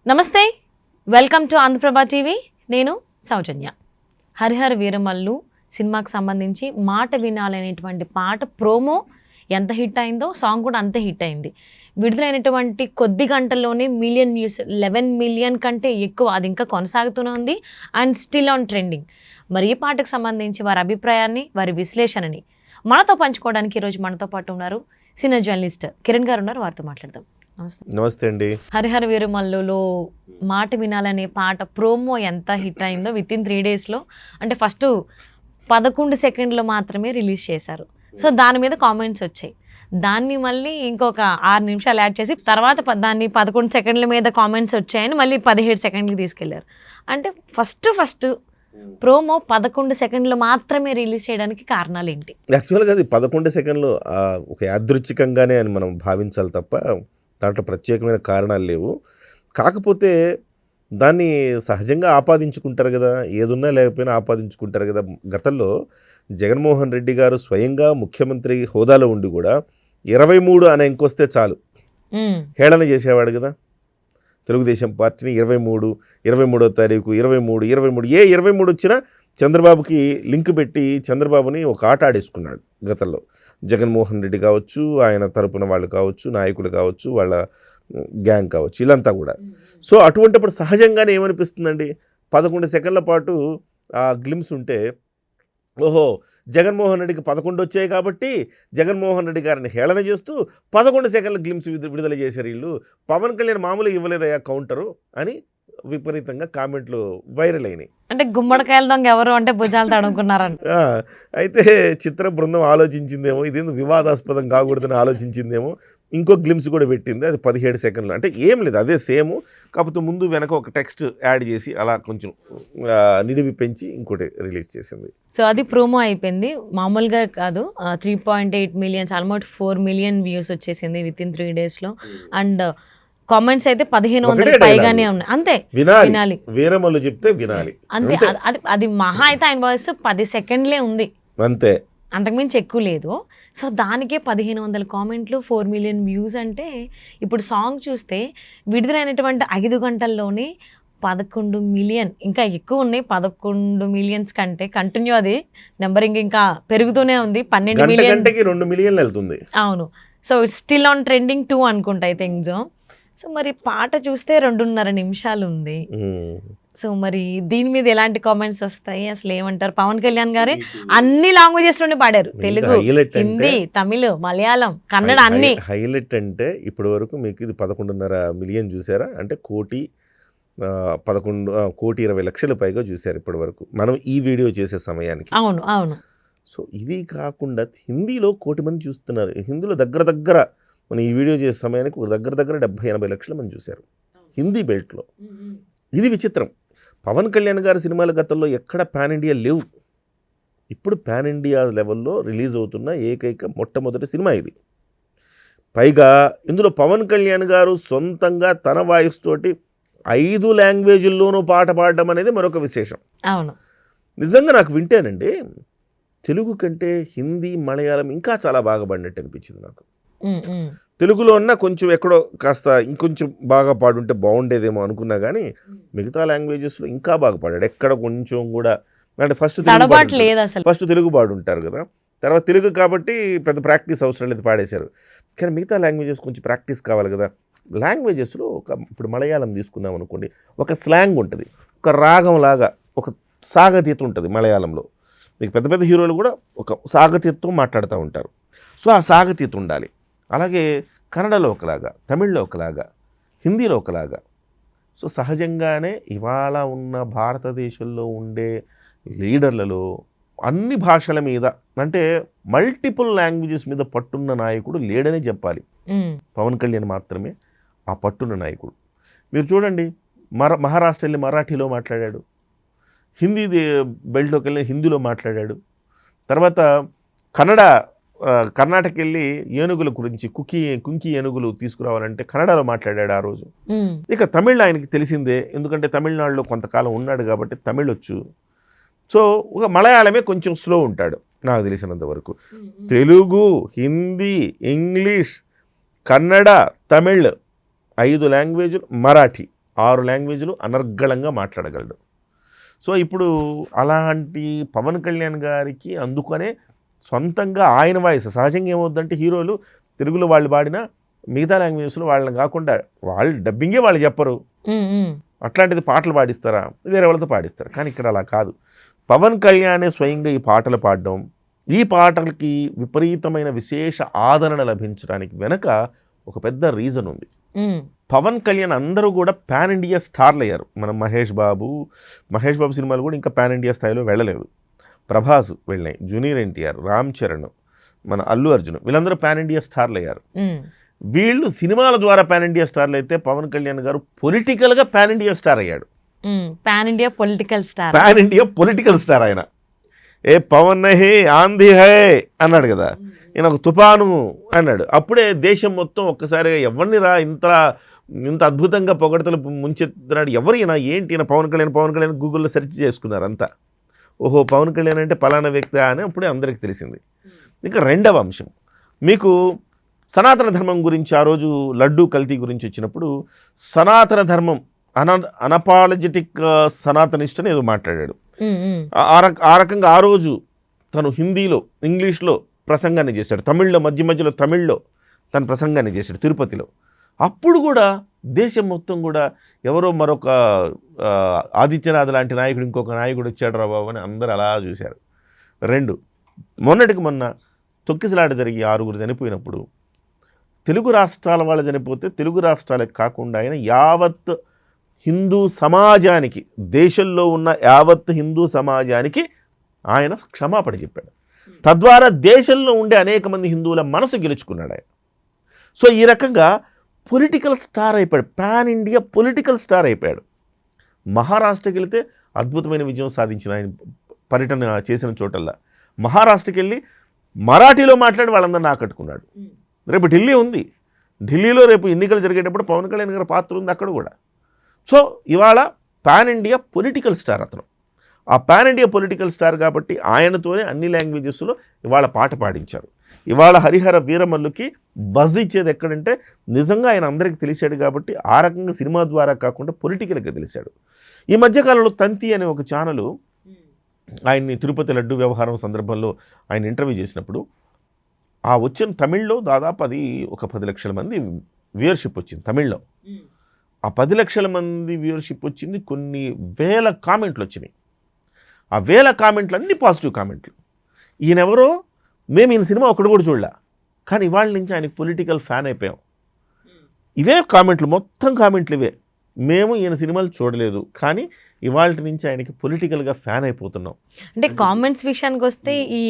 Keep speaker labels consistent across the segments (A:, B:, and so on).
A: నమస్తే, welcome to Andhraprabha TV. నేను సౌజన్య. హరిహర వీరమల్లు సినిమాకి సంబంధించి మాట వినాలనేటువంటి పాట ప్రోమో ఎంత హిట్ అయిందో సాంగ్ కూడా అంతే హిట్ అయింది. విడుదలైనటువంటి కొద్ది గంటల్లోనే మిలియన్ వ్యూస్, 11 మిలియన్ కంటే ఎక్కువ. అది ఇంకా కొనసాగుతూనే ఉంది అండ్ స్టిల్ ఆన్ ట్రెండింగ్. మరి ఈ పాటకు సంబంధించి వారి అభిప్రాయాన్ని, వారి విశ్లేషణని మనతో పంచుకోవడానికి ఈరోజు మనతో పాటు ఉన్నారు సీనియర్ జర్నలిస్ట్ కిరణ్ గారు ఉన్నారు. వారితో మాట్లాడదాం.
B: నమస్తే అండి.
A: హరిహర వీరమల్లులో మాట వినాలనే పాట ప్రోమో ఎంత హిట్ అయిందో విత్ ఇన్ 3 daysలో, అంటే ఫస్ట్ 11 సెకండ్లు మాత్రమే రిలీజ్ చేశారు. సో దాని మీద కామెంట్స్ వచ్చాయి. దాన్ని మళ్ళీ ఇంకొక 6 నిమిషాలు యాడ్ చేసి తర్వాత దాన్ని 11 సెకండ్ల మీద కామెంట్స్ వచ్చాయని మళ్ళీ 17 సెకండ్లకి తీసుకెళ్లారు. అంటే ఫస్ట్ ప్రోమో 11 సెకండ్లు మాత్రమే రిలీజ్ చేయడానికి కారణాలు ఏంటి?
B: యాక్చువల్గా అది 11 సెకండ్లు ఒక యాదృచ్ఛికంగానే అని మనం భావించాలి తప్ప దాంట్లో ప్రత్యేకమైన కారణాలు లేవు. కాకపోతే దాన్ని సహజంగా ఆపాదించుకుంటారు కదా, ఏదున్నా లేకపోయినా ఆపాదించుకుంటారు కదా. గతంలో జగన్మోహన్ రెడ్డి గారు స్వయంగా ముఖ్యమంత్రి హోదాలో ఉండి కూడా 23 అనే ఇంకొస్తే చాలు హేళన చేసేవాడు కదా. తెలుగుదేశం పార్టీని 23వ తారీఖు 23 ఏ 23 వచ్చినా చంద్రబాబుకి లింక్ పెట్టి చంద్రబాబుని ఒక ఆట ఆడేసుకున్నాడు గతంలో. జగన్మోహన్ రెడ్డి కావచ్చు, ఆయన తరపున వాళ్ళు కావచ్చు, నాయకులు కావచ్చు, వాళ్ళ గ్యాంగ్ కావచ్చు, వీళ్ళంతా కూడా. సో అటువంటిప్పుడు సహజంగానే ఏమనిపిస్తుందండి, 11 సెకండ్ల పాటు ఆ గ్లిమ్స్ ఉంటే ఓహో జగన్మోహన్ రెడ్డికి 11 వచ్చాయి కాబట్టి జగన్మోహన్ రెడ్డి గారిని హేళన చేస్తూ 11 సెకండ్ల గ్లిమ్స్ విడుదల చేశారు వీళ్ళు. పవన్ కళ్యాణ్ మామూలుగా ఇవ్వలేదయ్యా కౌంటరు అని విపరీతంగా కామెంట్లు వైరల్ అయినాయి.
A: అంటే గుమ్మడికాయల దొంగ ఎవరు అంటే భుజాలు తడుముకున్నారంట.
B: అయితే చిత్ర బృందం ఆలోచించిందేమో, ఇది వివాదాస్పదం కాకూడదని ఆలోచించిందేమో, ఇంకో గ్లిమ్స్ కూడా పెట్టింది. అది 17 సెకండ్లు. అంటే ఏం లేదు, అదే సేమ్, కాకపోతే ముందు వెనక ఒక టెక్స్ట్ యాడ్ చేసి అలా కొంచెం నిడివి పెంచి ఇంకోటి రిలీజ్ చేసింది.
A: సో అది ప్రోమో అయిపోయింది. మామూలుగా కాదు, 3.8 మిలియన్స్, ఆల్మోస్ట్ 4 మిలియన్ వ్యూస్ వచ్చేసింది విత్ ఇన్ 3 daysలో. అండ్ కామెంట్స్ అయితే 1500 పైగానే ఉన్నాయి. అంతే, వినాలి,
B: వీరమల్లు చెప్తే వినాలి
A: అంతే. అది మహా అయితే ఆయన వాయిస్ 10 సెకండ్లే ఉంది అంతే, అంతకుమించి ఎక్కువ లేదు. సో దానికే 1500 కామెంట్లు, 4 మిలియన్ వ్యూస్. అంటే ఇప్పుడు సాంగ్ చూస్తే విడుదలైనటువంటి 5 గంటల్లోనే 11 మిలియన్, ఇంకా ఎక్కువ ఉన్నాయి. 11 మిలియన్స్ కంటే కంటిన్యూ అది నెంబరింగ్ ఇంకా పెరుగుతూనే ఉంది. 12 మిలియన్,
B: 2 మిలియన్లు వెళ్తుంది.
A: అవును. So it's still on trending 2 అనుకుంటా ఐ థింక్ సో. సో మరి పాట చూస్తే 2.5 నిమిషాలు ఉంది. సో మరి దీని మీద ఎలాంటి కామెంట్స్ వస్తాయి, అసలు ఏమంటారు? పవన్ కళ్యాణ్ గారే అన్ని లాంగ్వేజెస్ లోనే పాడారు, తెలుగు, హిందీ, తమిళ్, మలయాళం, కన్నడ, అన్ని.
B: హైలైట్ అంటే ఇప్పటి వరకు మీకు ఇది 11.5 మిలియన్ చూసారా, అంటే 1,20,00,000 పైగా చూసారు ఇప్పటి వరకు మనం ఈ వీడియో చేసే సమయానికి.
A: అవును.
B: సో ఇది కాకుండా హిందీలో 1 కోటి మంది చూస్తున్నారు. హిందీలో దగ్గర మనం ఈ వీడియో చేసే సమయానికి దగ్గర 70-80 లక్షల మంది చూశారు హిందీ బెల్ట్లో. ఇది విచిత్రం. పవన్ కళ్యాణ్ గారి సినిమాల గతంలో ఎక్కడ పాన్ ఇండియా లేవు. ఇప్పుడు పాన్ ఇండియా లెవెల్లో రిలీజ్ అవుతున్న ఏకైక మొట్టమొదటి సినిమా ఇది. పైగా ఇందులో పవన్ కళ్యాణ్ గారు సొంతంగా తన వాయిస్ తోటి 5 లాంగ్వేజ్ల్లోనూ పాట పాడడం అనేది మరొక విశేషం.
A: అవును,
B: నిజంగా నాకు వింటేనండి తెలుగు కంటే హిందీ, మలయాళం ఇంకా చాలా బాగా పాడినట్టు అనిపించింది నాకు. తెలుగులో ఉన్న కొంచెం ఎక్కడో కాస్త ఇంకొంచెం బాగా పాడుంటే బాగుండేదేమో అనుకున్నా కానీ మిగతా లాంగ్వేజెస్లో ఇంకా బాగా పాడాడు. ఎక్కడ కొంచెం కూడా, అంటే ఫస్ట్ తెలుగు పాడుంటారు కదా, తర్వాత తెలుగు కాబట్టి పెద్ద ప్రాక్టీస్ అవసరం లేదు, పాడేశారు. కానీ మిగతా లాంగ్వేజెస్ కొంచెం ప్రాక్టీస్ కావాలి కదా. లాంగ్వేజెస్లో ఇప్పుడు మలయాళం తీసుకున్నాం అనుకోండి, ఒక స్లాంగ్ ఉంటుంది, ఒక రాగం లాగా, ఒక సాగతీత ఉంటుంది మలయాళంలో. మీకు పెద్ద పెద్ద హీరోలు కూడా ఒక సాగతీతతో మాట్లాడుతూ ఉంటారు. సో ఆ సాగతీత ఉండాలి. అలాగే కన్నడలో ఒకలాగా, తమిళ్లో ఒకలాగా, హిందీలో ఒకలాగా. సో సహజంగానే ఇవాళ ఉన్న భారతదేశంలో ఉండే లీడర్లలో అన్ని భాషల మీద, అంటే మల్టిపుల్ లాంగ్వేజెస్ మీద పట్టున్న నాయకుడు లేడనే చెప్పాలి. పవన్ కళ్యాణ్ మాత్రమే ఆ పట్టున్న నాయకుడు. మీరు చూడండి, మహారాష్ట్ర వెళ్ళి మరాఠీలో మాట్లాడాడు, హిందీ బెల్ట్లోకి వెళ్ళి హిందీలో మాట్లాడాడు. తర్వాత కర్ణాటక వెళ్ళి ఏనుగుల గురించి కుంకి ఏనుగులు తీసుకురావాలంటే కన్నడలో మాట్లాడాడు ఆ రోజు. ఇక తమిళ్ ఆయనకి తెలిసిందే, ఎందుకంటే తమిళనాడులో కొంతకాలం ఉన్నాడు కాబట్టి తమిళ్ వచ్చు. సో ఒక మలయాళమే కొంచెం స్లో ఉంటాడు నాకు తెలిసినంత వరకు. తెలుగు, హిందీ, ఇంగ్లీష్, కన్నడ, తమిళ్ 5 లాంగ్వేజ్లు, మరాఠీ 6 లాంగ్వేజ్లు అనర్గళంగా మాట్లాడగలడు. సో ఇప్పుడు అలాంటి పవన్ కళ్యాణ్ గారికి అందుకనే సొంతంగా ఆయన వాయిస్ సహజంగా ఏమవుద్దంటే హీరోలు తెలుగులో వాళ్ళు పాడినా మిగతా లాంగ్వేజెస్లో వాళ్ళని కాకుండా వాళ్ళు డబ్బింగే వాళ్ళు చెప్పరు, అట్లాంటిది పాటలు పాడిస్తారా, వేరే వాళ్ళతో పాడిస్తారు. కానీ ఇక్కడ అలా కాదు. పవన్ కళ్యాణే స్వయంగా ఈ పాటలు పాడడం, ఈ పాటలకి విపరీతమైన విశేష ఆదరణ లభించడానికి వెనక ఒక పెద్ద రీజన్ ఉంది. పవన్ కళ్యాణ్ అందరూ కూడా పాన్ ఇండియా స్టార్లు అయ్యారు. మనం మహేష్ బాబు సినిమాలు కూడా ఇంకా పాన్ ఇండియా స్థాయిలో వెళ్ళలేదు. ప్రభాస్ వెళ్ళినాయి, జూనియర్ ఎన్టీఆర్, రామ్ చరణ్, మన అల్లు అర్జున్, వీళ్ళందరూ పాన్ ఇండియా స్టార్లు అయ్యారు. వీళ్ళు సినిమాల ద్వారా పాన్ ఇండియా స్టార్లు అయితే పవన్ కళ్యాణ్ గారు పొలిటికల్గా పాన్ ఇండియా స్టార్ అయ్యాడు.
A: పాన్ ఇండియా పొలిటికల్
B: స్టార్ ఆయన. ఏ పవన్ నహే ఆంధీ హే అన్నాడు కదా, ఈయన ఒక తుఫాను అన్నాడు. అప్పుడే దేశం మొత్తం ఒక్కసారిగా ఎవరిని రా ఇంత అద్భుతంగా పొగడతలు ముంచెత్తున్నాడు, ఎవరైనా ఏంటి ఈయన పవన్ కళ్యాణ్ గూగుల్లో సెర్చ్ చేసుకున్నారు అంతా. ఓహో పవన్ కళ్యాణ్ అంటే పలానా వ్యక్తి అని అప్పుడే అందరికీ తెలిసింది. ఇంకా రెండవ అంశం, మీకు సనాతన ధర్మం గురించి ఆ రోజు లడ్డూ కల్తీ గురించి వచ్చినప్పుడు సనాతన ధర్మం అనపాలజెటిక్ సనాతనిస్ట్ అని ఏదో మాట్లాడాడు. ఆ రకంగా ఆ రోజు తను హిందీలో ఇంగ్లీష్లో ప్రసంగాన్ని చేశాడు, మధ్యలో తమిళ్లో తన ప్రసంగాన్ని చేశాడు తిరుపతిలో. అప్పుడు కూడా దేశం మొత్తం కూడా ఎవరో మరొక ఆదిత్యనాథ్ లాంటి నాయకుడు ఇంకొక నాయకుడు వచ్చాడు రా బాబు అని అందరూ అలా చూశారు. మొన్నటికి మొన్న తొక్కిసలాట జరిగి 6 చనిపోయినప్పుడు తెలుగు రాష్ట్రాల వాళ్ళు చనిపోతే తెలుగు రాష్ట్రాలకు కాకుండా ఆయన యావత్ హిందూ సమాజానికి, దేశంలో ఉన్న యావత్ హిందూ సమాజానికి ఆయన క్షమాపణ చెప్పాడు. తద్వారా దేశంలో ఉండే అనేక మంది హిందువుల మనసు గెలుచుకున్నాడు ఆయన. సో ఈ రకంగా పొలిటికల్ స్టార్ అయిపోయాడు, పాన్ ఇండియా పొలిటికల్ స్టార్ అయిపోయాడు. మహారాష్ట్రకి వెళితే అద్భుతమైన విజయం సాధించిన ఆయన పర్యటన చేసిన చోటల్లా మహారాష్ట్రకి వెళ్ళి మరాఠీలో మాట్లాడి వాళ్ళందరినీ ఆకట్టుకున్నాడు. రేపు ఢిల్లీ ఉంది, ఢిల్లీలో రేపు ఎన్నికలు జరిగేటప్పుడు పవన్ కళ్యాణ్ గారి పాత్ర ఉంది అక్కడ కూడా. సో ఇవాళ పాన్ ఇండియా పొలిటికల్ స్టార్ అతను. ఆ పాన్ ఇండియా పొలిటికల్ స్టార్ కాబట్టి ఆయనతోనే అన్ని లాంగ్వేజెస్లో ఇవాళ పాట పాడించారు. ఇవాళ హరిహర వీరమల్లుకి బజ్ ఇచ్చేది ఎక్కడంటే నిజంగా ఆయన అందరికీ తెలిసాడు కాబట్టి ఆ రకంగా సినిమా ద్వారా కాకుండా పొలిటికల్గా తెలిసాడు. ఈ మధ్యకాలంలో తంతి అనే ఒక ఛానల్ ఆయన్ని తిరుపతి లడ్డు వ్యవహారం సందర్భంలో ఆయన ఇంటర్వ్యూ చేసినప్పుడు ఆ వచ్చిన తమిళ్లో దాదాపు అది ఒక 10 లక్షల మంది వ్యూయర్షిప్ వచ్చింది తమిళ్లో. ఆ 10 లక్షల మంది వ్యూయర్షిప్ వచ్చింది, కొన్ని వేల కామెంట్లు వచ్చినాయి. ఆ వేల కామెంట్లు అన్నీ పాజిటివ్ కామెంట్లు. ఈయనెవరో మేము ఈయన సినిమా ఒకటి కూడా చూడలే, కానీ ఇవాళ నుంచి ఆయనకి పొలిటికల్ ఫ్యాన్ అయిపోయాం. ఇవే కామెంట్లు, మొత్తం కామెంట్లు ఇవే. మేము ఈయన సినిమాలు చూడలేదు, కానీ ఇవాళ నుంచి ఆయనకి పొలిటికల్గా ఫ్యాన్ అయిపోతున్నాం.
A: అంటే కామెంట్స్ విషయానికి వస్తే ఈ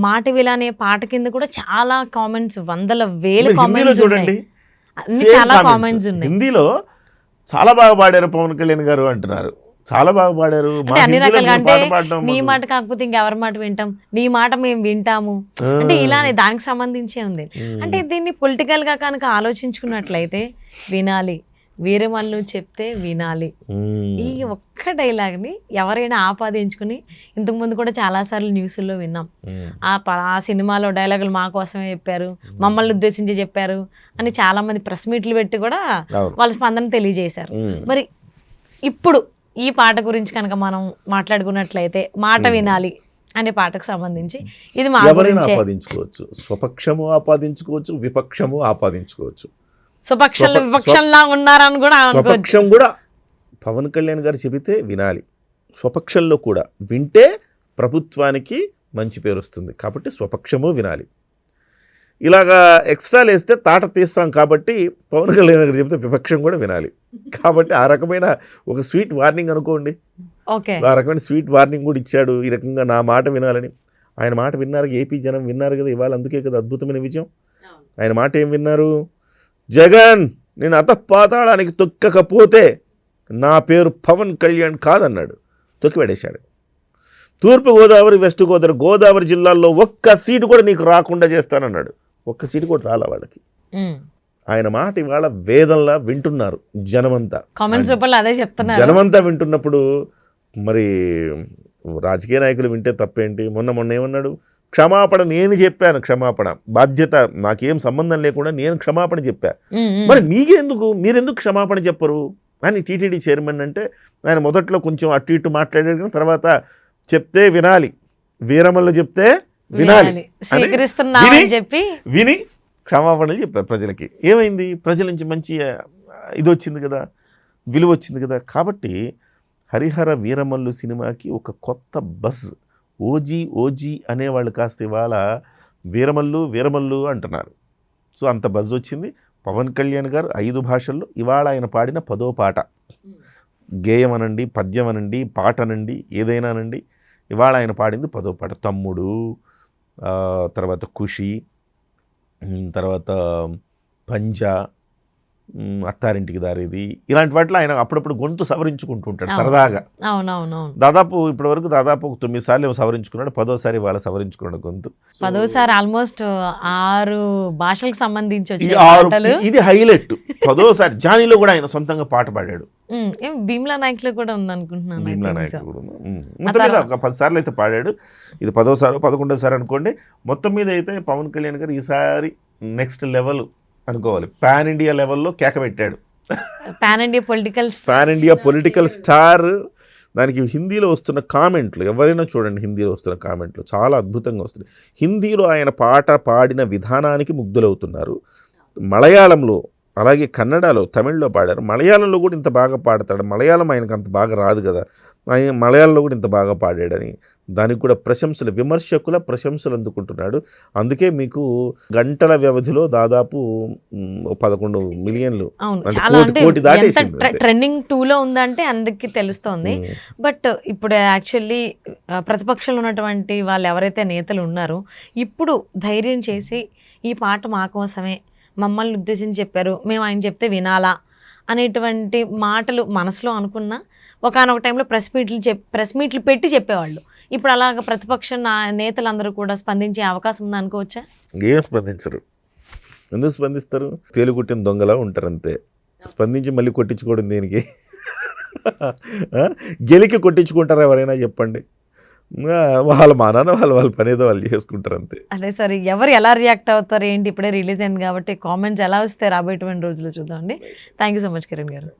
A: మాట విలా అనే పాట కింద కూడా చాలా కామెంట్స్, వందల వేల కామెంట్స్
B: చూడండి,
A: చాలా కామెంట్స్ ఉన్నాయి.
B: హిందీలో చాలా బాగా పాడారు పవన్ కళ్యాణ్ గారు అంటున్నారు, చాలా బాగా పాడారు.
A: అన్ని రకాలుగా అంటే నీ మాట కాకపోతే ఇంకెవరి మాట వింటాం, నీ మాట మేము వింటాము అంటే ఇలానే దానికి సంబంధించే ఉంది. అంటే దీన్ని పొలిటికల్ గా కనుక ఆలోచించుకున్నట్లయితే వినాలి, వీరమల్లు చెప్తే వినాలి, ఈ ఒక్క డైలాగ్ ని ఎవరైనా ఆపాదించుకుని, ఇంతకుముందు కూడా చాలాసార్లు న్యూస్లో విన్నాం, ఆ సినిమాలో డైలాగులు మా కోసమే చెప్పారు, మమ్మల్ని ఉద్దేశించి చెప్పారు అని చాలా మంది ప్రెస్ మీట్లు పెట్టి కూడా వాళ్ళ స్పందన తెలియజేశారు. మరి ఇప్పుడు ఈ పాట గురించి కనుక మనం మాట్లాడుకున్నట్లయితే మాట వినాలి అనే పాటకు సంబంధించి ఇది మా
B: ఎవరైనా ఆపాదించుకోవచ్చు, స్వపక్షము ఆపాదించుకోవచ్చు, విపక్షము ఆపాదించుకోవచ్చు.
A: స్వపక్షంలో విపక్షంలా ఉన్నారని కూడా
B: స్వపక్షం కూడా పవన్ కళ్యాణ్ గారు చెబితే వినాలి, స్వపక్షంలో కూడా వింటే ప్రభుత్వానికి మంచి పేరు వస్తుంది కాబట్టి స్వపక్షము వినాలి. ఇలాగా ఎక్స్ట్రాలు వేస్తే తాట తీస్తాం కాబట్టి పవన్ కళ్యాణ్ గారు చెబితే విపక్షం కూడా వినాలి. కాబట్టి ఆ రకమైన ఒక స్వీట్ వార్నింగ్ అనుకోండి, ఆ రకమైన స్వీట్ వార్నింగ్ కూడా ఇచ్చాడు. ఈ రకంగా నా మాట వినాలని. ఆయన మాట విన్నారు, ఏపీ జనం విన్నారు కదా ఇవాళ, అందుకే కదా అద్భుతమైన విజయం. ఆయన మాట ఏం విన్నారు? జగన్ నేను అతపాతాళానికి తొక్కకపోతే నా పేరు పవన్ కళ్యాణ్ కాదన్నాడు, తొక్కిపడేశాడు. తూర్పుగోదావరి, వెస్ట్ గోదావరి జిల్లాల్లో ఒక్క సీటు కూడా నీకు రాకుండా చేస్తానన్నాడు. ఒక్క సీటు కూడా రాలా వాళ్ళకి. ఆయన మాట ఇవాళ వేదంలా వింటున్నారు జనమంతా, జనమంతా వింటున్నప్పుడు మరి రాజకీయ నాయకులు వింటే తప్పేంటి? మొన్న ఏమన్నాడు? క్షమాపణ నేను చెప్పాను, క్షమాపణ బాధ్యత నాకేం సంబంధం లేకుండా నేను క్షమాపణ చెప్పా. మరి మీరెందుకు క్షమాపణ చెప్పరు? అని టీటీడీ చైర్మన్ అంటే ఆయన మొదట్లో కొంచెం అటు ఇటు మాట్లాడాడు, కానీ తర్వాత చెప్తే వినాలి, వీరమల్లు చెప్తే వినాలి
A: స్వీకరిస్తున్నామని చెప్పి
B: విని క్షమాపణలు చెప్పారు ప్రజలకి. ఏమైంది, ప్రజల నుంచి మంచి ఇది వచ్చింది కదా, విలువ వచ్చింది కదా. కాబట్టి హరిహర వీరమల్లు సినిమాకి ఒక కొత్త బజ్, ఓజీ అనేవాళ్ళు కాస్త ఇవాళ వీరమల్లు అంటున్నారు. సో అంత బజ్ వచ్చింది. పవన్ కళ్యాణ్ గారు 5 భాషల్లో ఇవాళ ఆయన పాడిన 10వ పాట, గేయం అనండి, పద్యం అనండి, పాట అనండి, ఏదైనా అనండి, ఇవాళ ఆయన పాడింది 10వ పాట. తమ్ముడు, తర్వాత ఖుషి, తర్వాత పంజా, అత్తారింటికి దారిది, ఇలాంటి వాటిలో ఆయన అప్పుడప్పుడు గొంతు సవరించుకుంటూ ఉంటాడు సరదాగా. దాదాపు ఇప్పటి వరకు దాదాపు 9 సార్లు సవరించుకున్నాడు, 10వసారి వాళ్ళ సవరించుకున్నాడు గొంతు.
A: 10వసారి ఆల్మోస్ట్ 6 భాషలకు సంబంధించి
B: ఇది హైలైట్. 10వసారి జానీలో కూడా ఆయన సొంతంగా పాట పాడాడు.
A: భీమ్లా నాయక్లో కూడా ఉంది అనుకుంటున్నాను.
B: భీమ్లా నాయక్ కూడా మొత్తం మీద ఒక 10 సార్లు అయితే పాడాడు. ఇది 10వసారి 11వసారి అనుకోండి. మొత్తం మీద అయితే పవన్ కళ్యాణ్ గారు ఈసారి నెక్స్ట్ లెవెల్ అనుకోవాలి. పాన్ ఇండియా లెవెల్లో కేక పెట్టాడు.
A: Pan India
B: political star. దానికి హిందీలో వస్తున్న కామెంట్లు ఎవరైనా చూడండి, హిందీలో వస్తున్న కామెంట్లు చాలా అద్భుతంగా వస్తున్నాయి. హిందీలో ఆయన పాట పాడిన విధానానికి ముగ్ధులవుతున్నారు. మలయాళంలో, అలాగే కన్నడలో, తమిళ్లో పాడారు. మలయాళంలో కూడా ఇంత బాగా పాడతాడు. మలయాళం ఆయనకు అంత బాగా రాదు కదా, ఆయన మలయాళంలో కూడా ఇంత బాగా పాడాడని దానికి కూడా విమర్శకుల ప్రశంసలు అందుకుంటున్నాడు. అందుకే మీకు గంటల వ్యవధిలో దాదాపు 11 మిలియన్లు, కోటి దాటేసింది.
A: ట్రెండింగ్ 2లో ఉందంటే అందరికీ తెలుస్తోంది. బట్ ఇప్పుడు యాక్చువల్లీ ప్రతిపక్షంలో ఉన్నటువంటి వాళ్ళు ఎవరైతే నేతలు ఉన్నారో ఇప్పుడు ధైర్యం చేసి ఈ పాట మా కోసమే, మమ్మల్ని ఉద్దేశించి చెప్పారు, మేము ఆయన చెప్తే వినాలా అనేటువంటి మాటలు మనసులో అనుకున్నా ఒకానొక టైంలో ప్రెస్ మీట్లు పెట్టి చెప్పేవాళ్ళు. ఇప్పుడు అలాగ ప్రతిపక్ష నేతలందరూ కూడా స్పందించే అవకాశం ఉంది అనుకోవచ్చా?
B: ఏం స్పందించరు. ఎందుకు స్పందిస్తారు? తేలుగుట్టిన దొంగలా ఉంటారు అంతే. స్పందించి మళ్ళీ కొట్టించుకోవడం దేనికి? గెలికి కొట్టించుకుంటారా ఎవరైనా చెప్పండి? వాళ్ళ మానాన వాళ్ళ పని ఏదో వాళ్ళు చేసుకుంటారు అంతే.
A: అదే సరే, ఎవరు ఎలా రియాక్ట్ అవుతారు ఏంటి? ఇప్పుడే రిలీజ్ అయింది కాబట్టి కామెంట్స్ ఎలా వస్తే రాబోయేటువంటి రోజుల్లో చూద్దామండి. Thank you so much Kiran గారు.